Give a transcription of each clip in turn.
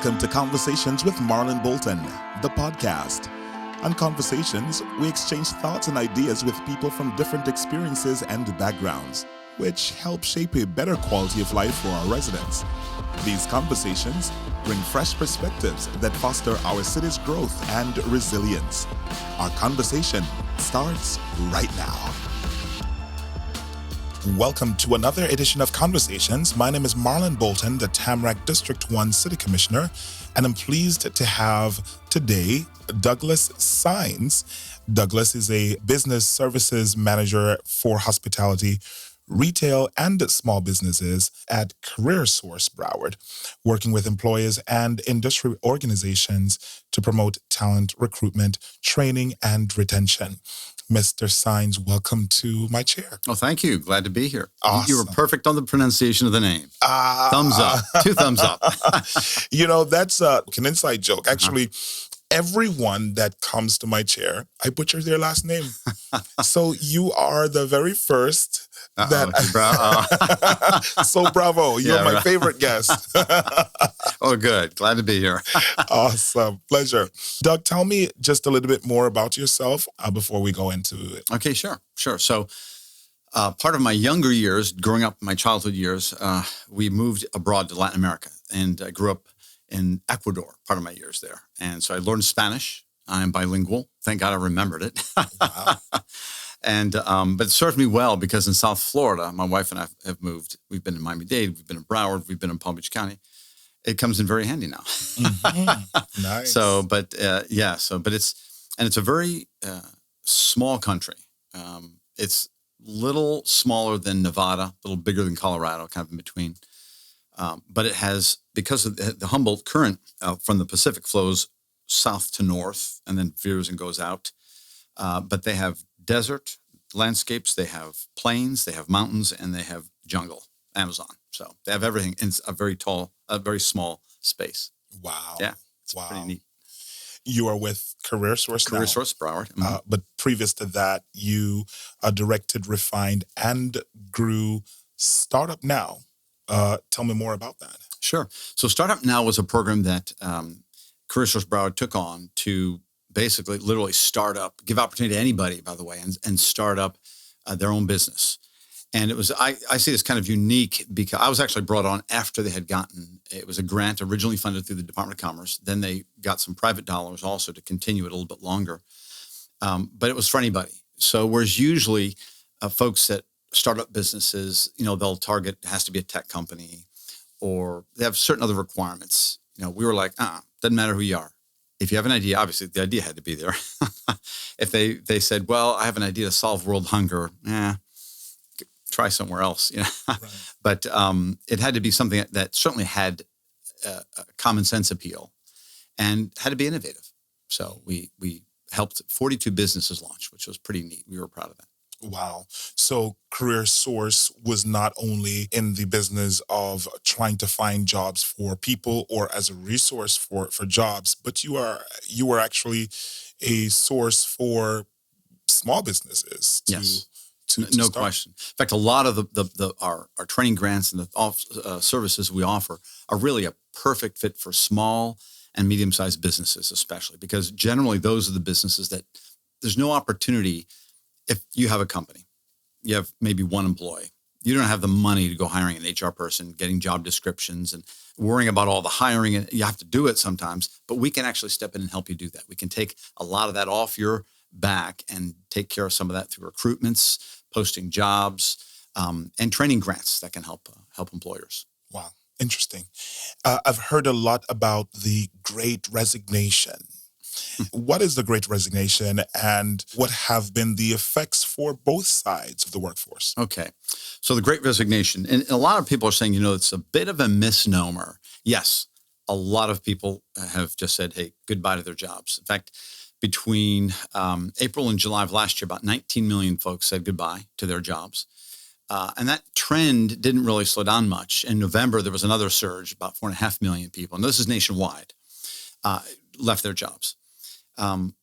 Welcome to Conversations with Marlon Bolton, the podcast. On Conversations, we exchange thoughts and ideas with people from different experiences and backgrounds, which help shape a better quality of life for our residents. These conversations bring fresh perspectives that foster our city's growth and resilience. Our conversation starts right now. Welcome to another edition of Conversations. My name is Marlon Bolton, the Tamarack District 1 City Commissioner, and I'm pleased to have today Douglas Saenz. Douglas is a business services manager for hospitality, retail, and small businesses at CareerSource Broward, working with employers and industry organizations to promote talent recruitment, training, and retention. Mr. Saenz, welcome to my chair. Oh, thank you. Glad to be here. Awesome. You were perfect on the pronunciation of the name. Thumbs up. 2 thumbs up. That's an inside joke. Actually, everyone that comes to my chair, I butcher their last name. So you are the very first So bravo. You're my favorite guest. Oh, good. Glad to be here. Awesome. Pleasure. Doug, tell me just a little bit more about yourself before we go into it. Okay, sure. So part of my younger years, growing up, my childhood years, we moved abroad to Latin America, and I grew up in Ecuador, part of my years there. And so I learned Spanish. I'm bilingual. Thank God I remembered it. Wow. And but it served me well because in South Florida, my wife and I have moved. We've been in Miami-Dade, we've been in Broward, we've been in Palm Beach County. It comes in very handy now. Mm-hmm. Nice. But it's a very small country. It's little smaller than Nevada, a little bigger than Colorado, kind of in between. But it has, because of the Humboldt Current from the Pacific flows south to north and then veers and goes out. But they have desert landscapes, they have plains, they have mountains, and they have jungle, Amazon. So they have everything in a very small space. Wow. Yeah, it's pretty neat. You are with CareerSource now. CareerSource Broward. Mm-hmm. But previous to that, you directed, refined, and grew Startup Now. Tell me more about that. Sure. So Startup Now was a program that CareerSource Broward took on to basically literally start up, give opportunity to anybody, by the way, and start up their own business. And it was, I see this kind of unique because I was actually brought on after they had it was a grant originally funded through the Department of Commerce. Then they got some private dollars also to continue it a little bit longer. But it was for anybody. So whereas usually folks that start up businesses, they'll target, it has to be a tech company or they have certain other requirements. We were like, doesn't matter who you are. If you have an idea, obviously the idea had to be there. If they said, well, I have an idea to solve world hunger, try somewhere else. Right. But it had to be something that certainly had a common sense appeal and had to be innovative. So we helped 42 businesses launch, which was pretty neat. We were proud of that. Wow. So CareerSource was not only in the business of trying to find jobs for people or as a resource for jobs, but you were actually a source for small businesses to, yes. to no start. question. In fact, a lot of our training grants and the services we offer are really a perfect fit for small and medium-sized businesses, especially because generally those are the businesses that there's no opportunity. If you have a company, you have maybe one employee, you don't have the money to go hiring an HR person, getting job descriptions and worrying about all the hiring. And you have to do it sometimes, but we can actually step in and help you do that. We can take a lot of that off your back and take care of some of that through recruitments, posting jobs, and training grants that can help employers. Wow. Interesting. I've heard a lot about the Great Resignation. What is the Great Resignation and what have been the effects for both sides of the workforce? Okay. So the Great Resignation, and a lot of people are saying, it's a bit of a misnomer. Yes, a lot of people have just said, hey, goodbye to their jobs. In fact, between April and July of last year, about 19 million folks said goodbye to their jobs. And that trend didn't really slow down much. In November, there was another surge, about 4.5 million people, and this is nationwide, left their jobs.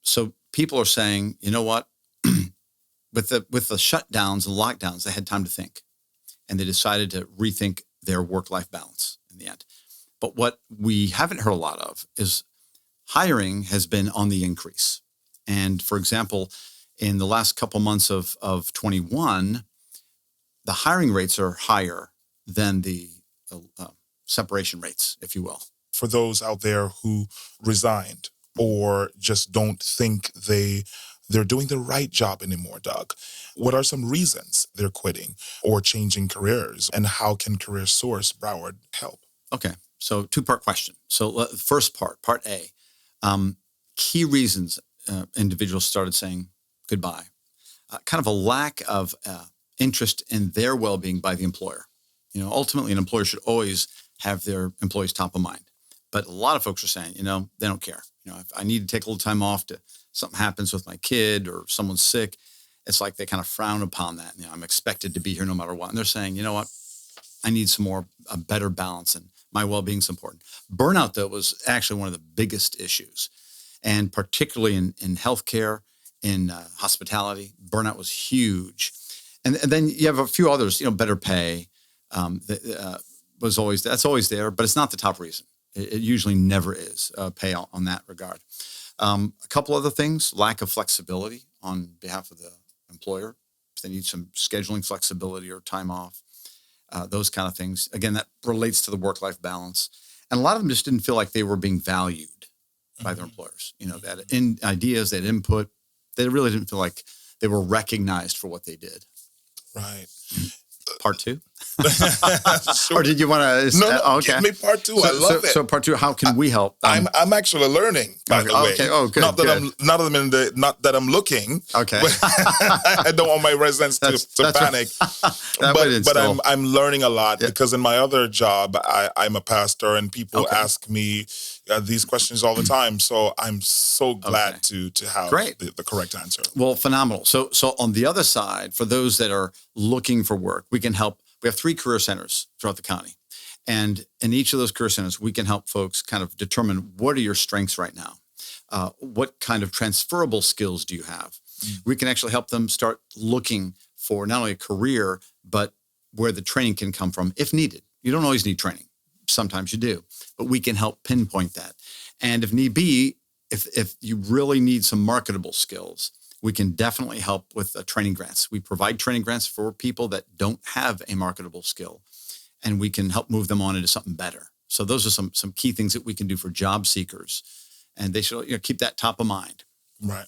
So people are saying, you know what, with the shutdowns and lockdowns, they had time to think, and they decided to rethink their work-life balance in the end. But what we haven't heard a lot of is hiring has been on the increase. And for example, in the last couple months of 21, the hiring rates are higher than the separation rates, if you will. For those out there who resigned or just don't think they're doing the right job anymore, Doug, what are some reasons they're quitting or changing careers, and how can Career Source Broward help? Okay, so two-part question. So first part A, key reasons individuals started saying goodbye. Kind of a lack of interest in their well-being by the employer. Ultimately, an employer should always have their employees top of mind. But a lot of folks are saying, they don't care. If I need to take a little time off to something happens with my kid or someone's sick, it's like they kind of frown upon that. I'm expected to be here no matter what. And they're saying, you know what, I need a better balance, and my well-being is important. Burnout, though, was actually one of the biggest issues. And particularly in healthcare, in hospitality, burnout was huge. And then you have a few others, better pay that's always there, but it's not the top reason. It usually never is pay on that regard. A couple other things: lack of flexibility on behalf of the employer. If they need some scheduling flexibility or time off, those kind of things. Again, that relates to the work-life balance. And a lot of them just didn't feel like they were being valued by their employers. They had ideas, they had input. They really didn't feel like they were recognized for what they did. Right. Part two? Sure. Or did you want to? No, okay. Give me part two. I love it. So part two, how can we help? I'm actually learning, by the way. Okay. Oh, good. Not that I'm looking. Okay. I don't want my residents to panic. But I'm learning a lot because in my other job, I'm a pastor, and people ask me these questions all the time. So I'm so glad to have the correct answer. Well, phenomenal. So on the other side, for those that are looking for work, we can help. We have 3 career centers throughout the county. And in each of those career centers, we can help folks kind of determine what are your strengths right now? What kind of transferable skills do you have? We can actually help them start looking for not only a career, but where the training can come from if needed. You don't always need training. Sometimes you do, but we can help pinpoint that. And if need be, if you really need some marketable skills, we can definitely help with training grants. We provide training grants for people that don't have a marketable skill, and we can help move them on into something better. So those are some key things that we can do for job seekers, and they should keep that top of mind. Right.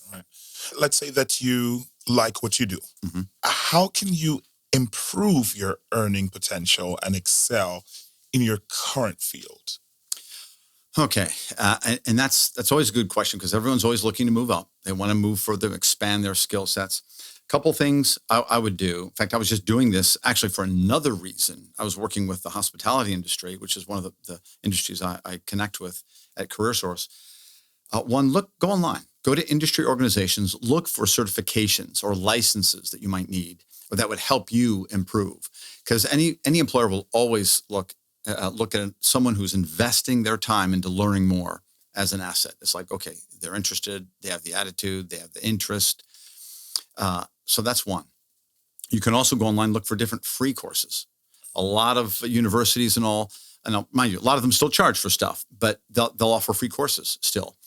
Let's say that you like what you do. Mm-hmm. How can you improve your earning potential and excel in your current field? Okay. And that's always a good question because everyone's always looking to move up. They want to move further, expand their skill sets. A couple things I would do. In fact, I was just doing this actually for another reason. I was working with the hospitality industry, which is one of the industries I connect with at Career Source. Go online, go to industry organizations, look for certifications or licenses that you might need or that would help you improve. Because any employer will always look at someone who's investing their time into learning more as an asset. It's like, okay, they're interested, they have the attitude, they have the interest. So that's one. You can also go online, look for different free courses. A lot of universities and all, and mind you, a lot of them still charge for stuff, but they'll offer free courses still.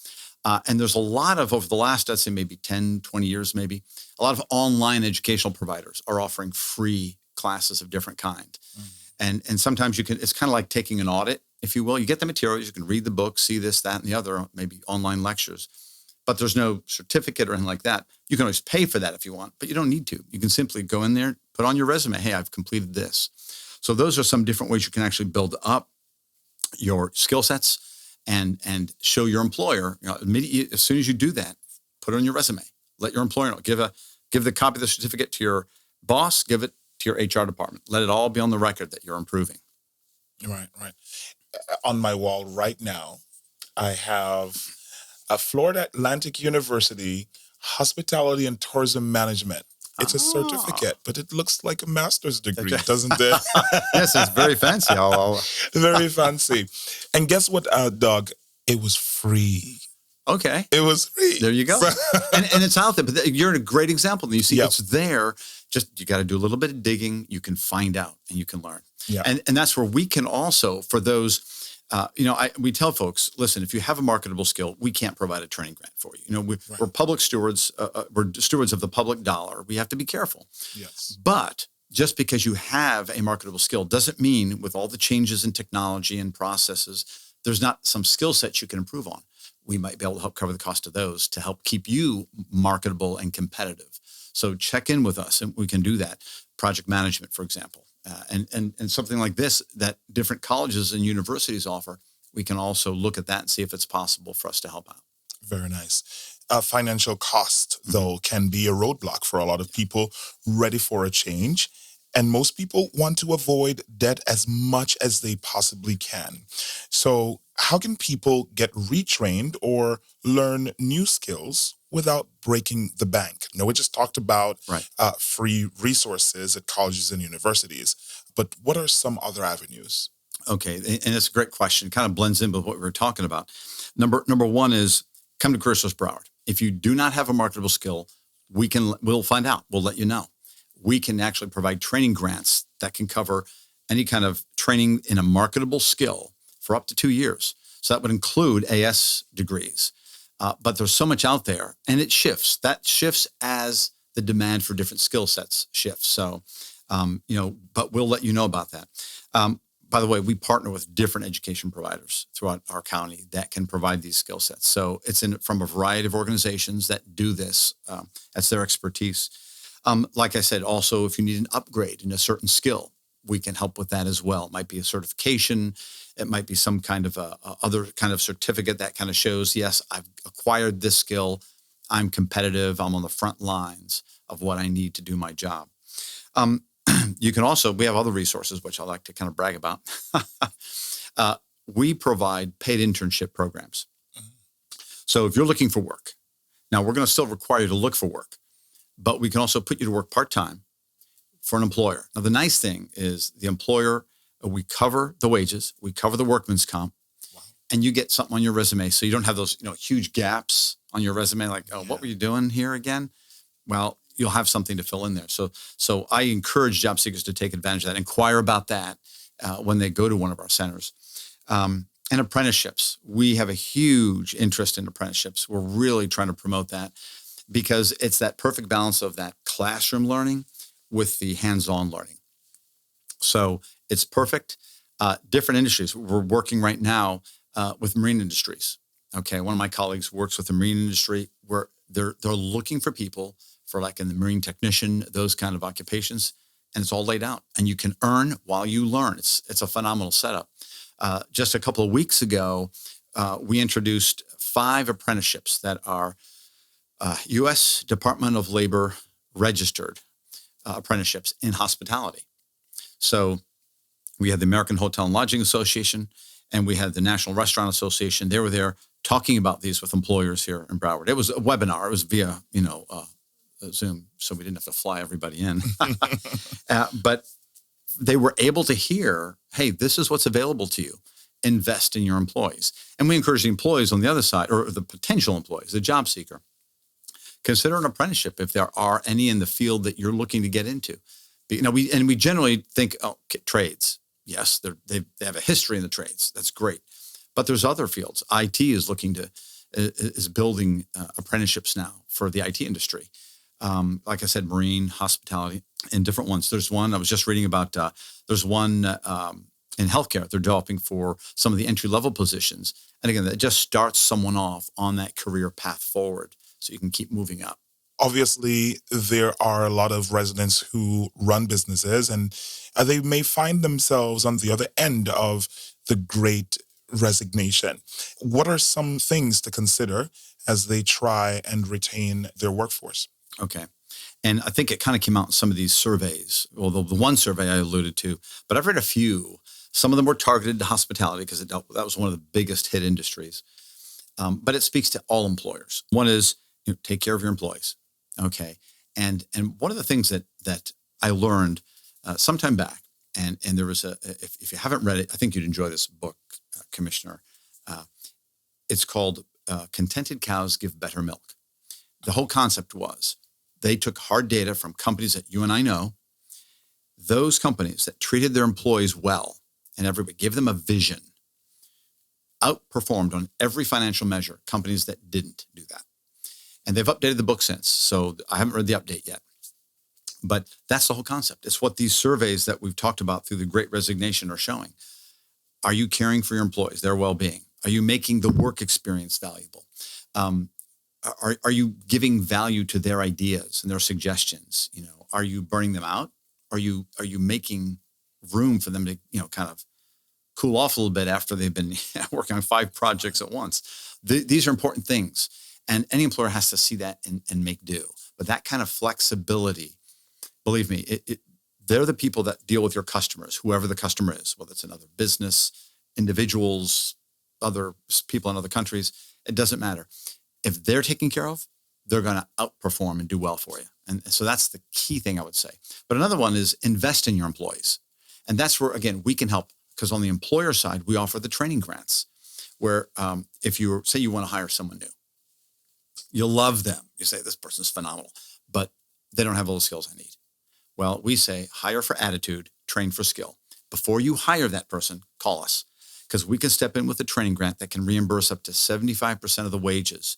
And there's a lot of, over the last, I'd say maybe 10, 20 years, maybe, a lot of online educational providers are offering free classes of different kind. And sometimes it's kind of like taking an audit, if you will. You get the materials, you can read the book, see this, that, and the other, maybe online lectures, but there's no certificate or anything like that. You can always pay for that if you want, but you don't need to. You can simply go in there, put on your resume, hey, I've completed this. So those are some different ways you can actually build up your skill sets and show your employer, as soon as you do that, put it on your resume. Let your employer know. Give the copy of the certificate to your boss, give it to your HR department. Let it all be on the record that you're improving. Right. On my wall right now, I have a Florida Atlantic University Hospitality and Tourism Management. It's a certificate, but it looks like a master's degree, doesn't it? Yes, it's very fancy. Very fancy. And guess what, Doug? It was free. Okay. It was free. There you go. and it's out there. But you're a great example. And you see it's there. Just you got to do a little bit of digging. You can find out and you can learn. Yeah. And that's where we can also, for those We tell folks, listen, if you have a marketable skill, we can't provide a training grant for you. We're public stewards. We're stewards of the public dollar. We have to be careful. Yes. But just because you have a marketable skill doesn't mean with all the changes in technology and processes, there's not some skill sets you can improve on. We might be able to help cover the cost of those to help keep you marketable and competitive. So check in with us and we can do that. Project management, for example, and something like this that different colleges and universities offer, we can also look at that and see if it's possible for us to help out. Very nice. Financial cost, though, can be a roadblock for a lot of people ready for a change. And most people want to avoid debt as much as they possibly can. So how can people get retrained or learn new skills without breaking the bank? We just talked about free resources at colleges and universities, but what are some other avenues? Okay, and it's a great question. It kind of blends in with what we were talking about. Number one is come to Career Source Broward. If you do not have a marketable skill, we'll find out. We'll let you know. We can actually provide training grants that can cover any kind of training in a marketable skill for up to 2 years. So that would include AS degrees. But there's so much out there, and it shifts. That shifts as the demand for different skill sets shifts. So, but we'll let you know about that. By the way, we partner with different education providers throughout our county that can provide these skill sets. So it's from a variety of organizations that do this. That's their expertise. Like I said, also, if you need an upgrade in a certain skill, we can help with that as well. It might be a certification. It might be some kind of other kind of certificate that kind of shows, yes, I've acquired this skill. I'm competitive. I'm on the front lines of what I need to do my job. You can also, we have other resources, which I like to kind of brag about. We provide paid internship programs. So if you're looking for work, now we're going to still require you to look for work, but we can also put you to work part-time for an employer. Now, the nice thing is the employer, we cover the wages, we cover the workman's comp, and you get something on your resume. So you don't have those, huge gaps on your resume, like, what were you doing here again? Well, you'll have something to fill in there. So I encourage job seekers to take advantage of that, inquire about that when they go to one of our centers. And apprenticeships. We have a huge interest in apprenticeships. We're really trying to promote that because it's that perfect balance of that classroom learning with the hands-on learning. So it's perfect. Different industries. We're working right now with marine industries. Okay, one of my colleagues works with the marine industry where they're looking for people for like in the marine technician, those kind of occupations, and it's all laid out. And you can earn while you learn. It's a phenomenal setup. Just a couple of weeks ago, we introduced 5 apprenticeships that are U.S. Department of Labor registered apprenticeships in hospitality. So we had the American Hotel and Lodging Association, and we had the National Restaurant Association. They were there talking about these with employers here in Broward. It was a webinar. It was via, Zoom, so we didn't have to fly everybody in. But they were able to hear, hey, this is what's available to you. Invest in your employees. And we encourage the employees on the other side, or the potential employees, the job seeker, consider an apprenticeship if there are any in the field that you're looking to get into. We generally think, trades. Yes, they have a history in the trades. That's great. But there's other fields. IT is is building apprenticeships now for the IT industry. Like I said, marine, hospitality, and different ones. There's one I was just reading about. There's one in healthcare they're developing for some of the entry-level positions. And again, that just starts someone off on that career path forward so you can keep moving up. Obviously, there are a lot of residents who run businesses, and they may find themselves on the other end of the great resignation. What are some things to consider as they try and retain their workforce? Okay. And I think it kind of came out in some of these surveys, well, the one survey I alluded to, but I've read a few. Some of them were targeted to hospitality because that was one of the biggest hit industries. But it speaks to all employers. One is, take care of your employees. Okay. And one of the things that I learned some time back, and there was if you haven't read it, I think you'd enjoy this book, Commissioner. It's called Contented Cows Give Better Milk. The whole concept was they took hard data from companies that you and I know, those companies that treated their employees well and everybody gave them a vision, outperformed on every financial measure companies that didn't do that. And they've updated the book since. So I haven't read the update yet. But that's the whole concept. It's what these surveys that we've talked about through the Great Resignation are showing. Are you caring for your employees, their well-being? Are you making the work experience valuable? Are you giving value to their ideas and their suggestions? Are you burning them out? Are you making room for them to, kind of cool off a little bit after they've been working on 5 projects at once? These are important things. And any employer has to see that and make do. But that kind of flexibility, believe me, they're the people that deal with your customers, whoever the customer is, whether it's another business, individuals, other people in other countries. It doesn't matter. If they're taken care of, they're going to outperform and do well for you. And so that's the key thing I would say. But another one is invest in your employees. And that's where, again, we can help, because on the employer side, we offer the training grants where if you say you want to hire someone new, you'll love them. You say, this person's phenomenal, but they don't have all the skills I need. Well, we say hire for attitude, train for skill. Before you hire that person, call us, because we can step in with a training grant that can reimburse up to 75% of the wages.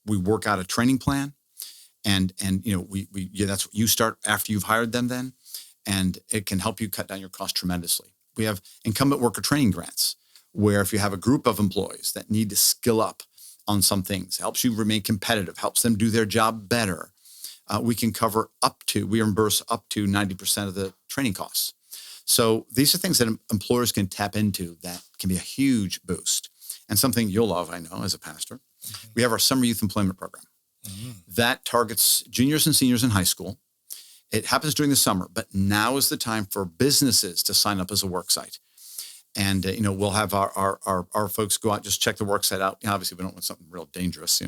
We work out a training plan, and that's what you start after you've hired them then, and it can help you cut down your cost tremendously. We have incumbent worker training grants, where if you have a group of employees that need to skill up on some things, helps you remain competitive, helps them do their job better. We can reimburse up to 90% of the training costs. So these are things that employers can tap into that can be a huge boost. And something you'll love, I know, as a pastor. Mm-hmm. We have our summer youth employment program that targets juniors and seniors in high school. It happens during the summer, but now is the time for businesses to sign up as a work site. And, we'll have our folks go out, just check the work site out. Obviously, we don't want something real dangerous,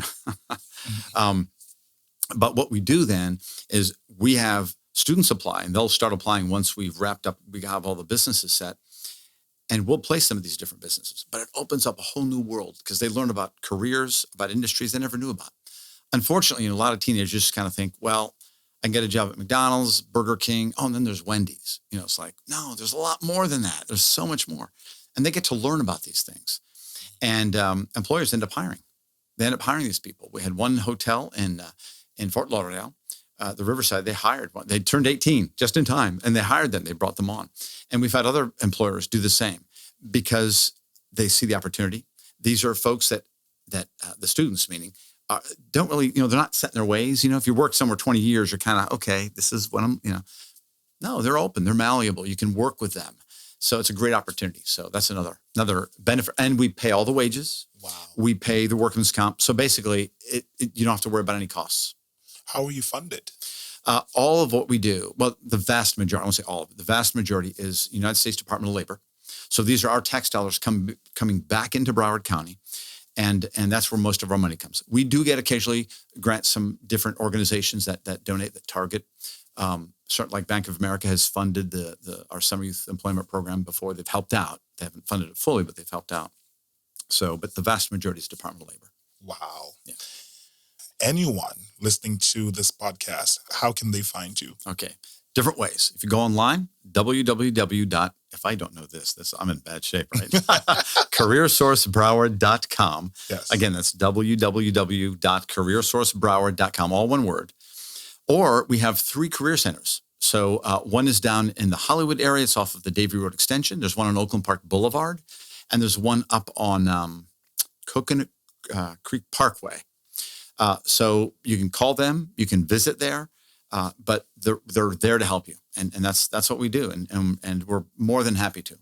But what we do then is we have students apply, and they'll start applying once we've wrapped up, we have all the businesses set, and we'll place them in these different businesses. But it opens up a whole new world because they learn about careers, about industries they never knew about. Unfortunately, a lot of teenagers just kind of think, well, I can get a job at McDonald's, Burger King. Oh, and then there's Wendy's. It's like, no, there's a lot more than that. There's so much more. And they get to learn about these things. And employers end up hiring. They end up hiring these people. We had one hotel in Fort Lauderdale, the Riverside. They hired one. They turned 18 just in time, and they hired them. They brought them on. And we've had other employers do the same because they see the opportunity. These are folks that the students, meaning, don't really, they're not set in their ways. If you work somewhere 20 years, you're kind of, okay, this is what I'm, No, they're open. They're malleable. You can work with them. So it's a great opportunity. So that's another benefit. And we pay all the wages. Wow. We pay the workman's comp. So basically, you don't have to worry about any costs. How are you funded? All of what we do, well, the vast majority, I won't say all of it, the vast majority is United States Department of Labor. So these are our tax dollars coming back into Broward County. And that's where most of our money comes. We do get occasionally grants some different organizations that donate, that target. Certainly, like Bank of America has funded our summer youth employment program before. They've helped out. They haven't funded it fully, but they've helped out. So, but the vast majority is Department of Labor. Wow. Yeah. Anyone listening to this podcast, how can they find you? Okay. Different ways. If you go online, if I don't know this, I'm in bad shape, right? CareerSourceBroward.com. Yes. Again, that's www.CareerSourceBroward.com, all one word. Or we have 3 career centers. So one is down in the Hollywood area. It's off of the Davie Road Extension. There's one on Oakland Park Boulevard. And there's one up on Coconut Creek Parkway. So you can call them. You can visit there. But they're there to help you. And that's what we do. And we're more than happy to.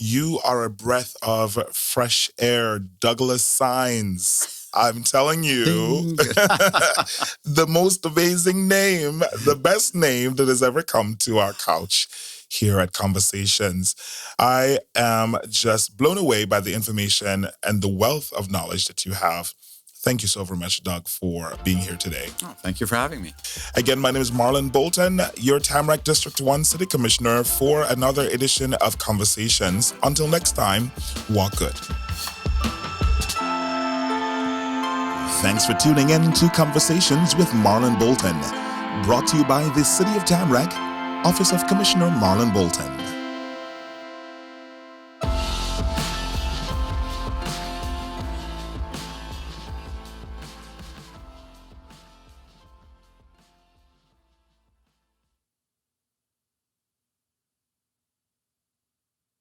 You are a breath of fresh air, Douglas Saenz. I'm telling you, the most amazing name, the best name that has ever come to our couch here at Conversations. I am just blown away by the information and the wealth of knowledge that you have. Thank you so very much, Doug, for being here today. Oh, thank you for having me. Again, my name is Marlon Bolton, your Tamarack District 1 City Commissioner, for another edition of Conversations. Until next time, walk good. Thanks for tuning in to Conversations with Marlon Bolton, brought to you by the City of Tamarack, Office of Commissioner Marlon Bolton.